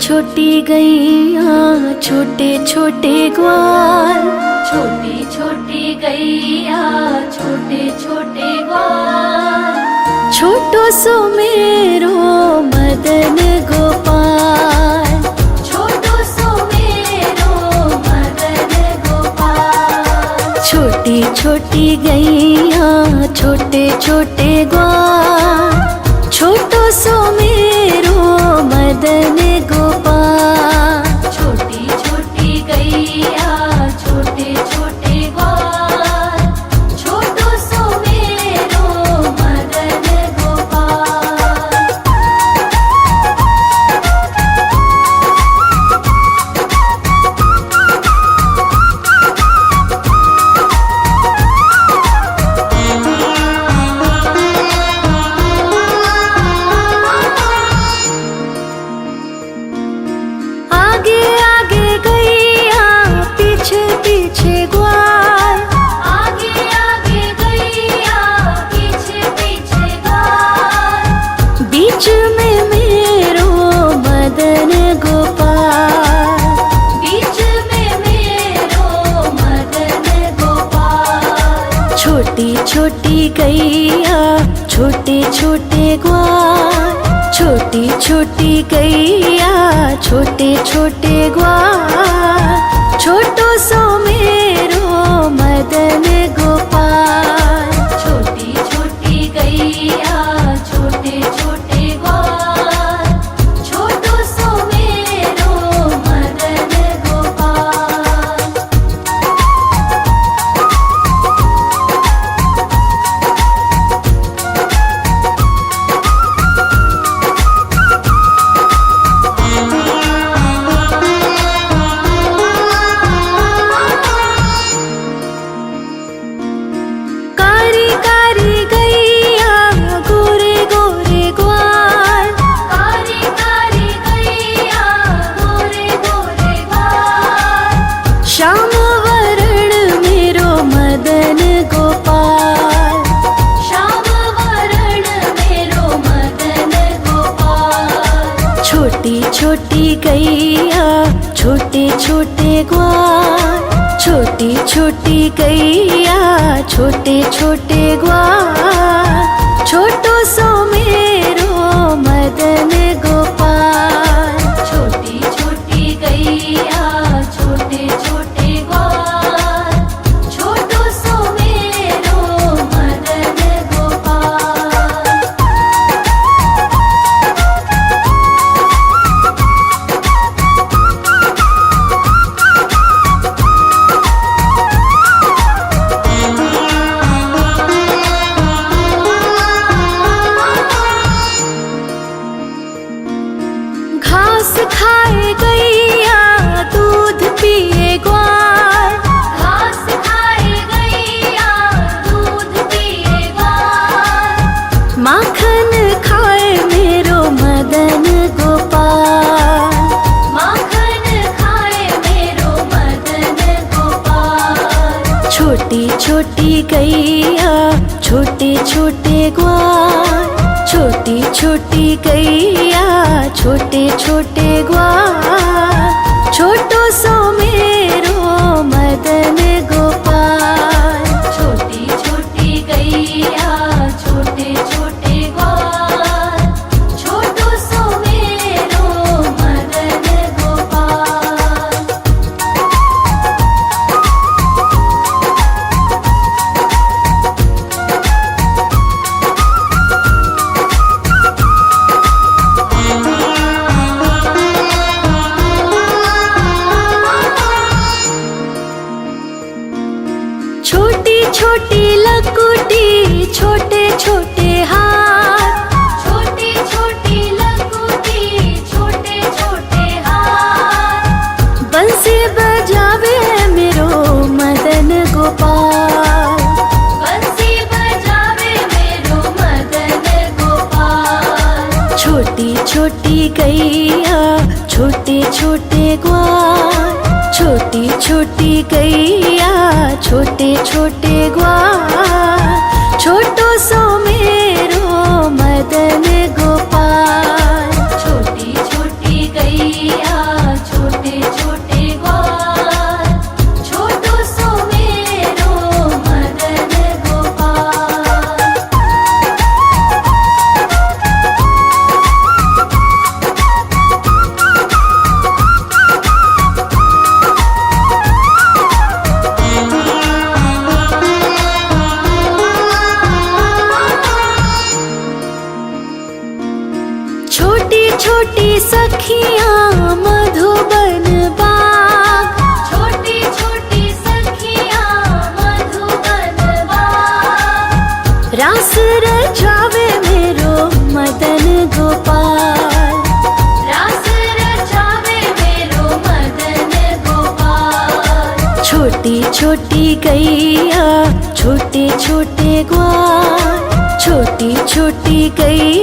छोटी गैया छोटे छोटे ग्वाल, छोटी छोटी गैया छोटे छोटे ग्वाल, छोटो सो मेरो मदन गोपाल, छोटो सो मेरो मदन गोपाल। छोटी छोटी गैया छोटे छोटे ग्वाल, छोटो सो मेरो मदन गोपाल। छोटी छोटी गैया छोटे छोटे ग्वाल, छोटो सो मेरो मदन गोपाल। आगे आगे गैया पीछे पीछे ग्वाल, आगे आगे गैया पीछे पीछे ग्वाल, बीच में मेरो मदन गोपाल। बीच में मेरो मदन गोपाल। छोटी छोटी गैया छोटे छोटे ग्वाल, छोटी छोटी गैया छोटे छोटे ग्वाल, छोटो सो मेरो मदन गोपाल। छोटी छोटी गैया छोटे छोटे ग्वाल, छोटो सो मेरो मदन गोपाल। कारी कारी गैया गोरे गोरे ग्वाल, कारी कारी गैया गोरे गोरे ग्वाल, श्याम वरण मेरो मदन गोपाल। श्याम वरण मेरो मदन गोपाल। छोटी छोटी गैया छोटे छोटे ग्वाल, छोटी छोटी गैया छोटे छोटे ग्वाल, छोटो सो मेरो मदन गोपाल। छोटी छोटी गैया छोटे छोटे ग्वाल, छोटो सो मेरो मदन गोपाल। घास खाए गैया दूध पिए ग्वाल, घास खाए गैया दूध पिए ग्वाल, माखन खाए मेरो मदन गोपाल। माखन खाए मेरो मदन गोपाल। छोटी छोटी गैया छोटे छोटे ग्वाल, छोटी छोटी गैया छोटे छोटे ग्वाल, छोटो सो मेरो मदन गोपाल। छोटी छोटी गैया छोटे छोटे ग्वाल, छोटो सो मेरो मदन गोपाल। छोटी छोटी लकुटी छोटे छोटे हाथ, छोटी छोटी लकुटी छोटे छोटे हाथ, बंसी बजावे मेरो मदन गोपाल। बंसी बजावे मेरो मदन गोपाल। छोटी छोटी गैया छोटे छोटे ग्वाल, छोटी छोटी गैया छोटे छोटे ग्वाल, छोटो सो मेरो मदन गोपाल। छोटी छोटी गैया सखियाँ मधुबन बाग, छोटी छोटी सखियाँ मधुबन बाग, रास रचावे मेरो मदन गोपाल। रास रचावे मेरो मदन गोपाल। छोटी छोटी गैया छोटे छोटे ग्वाल, छोटी छोटी गैया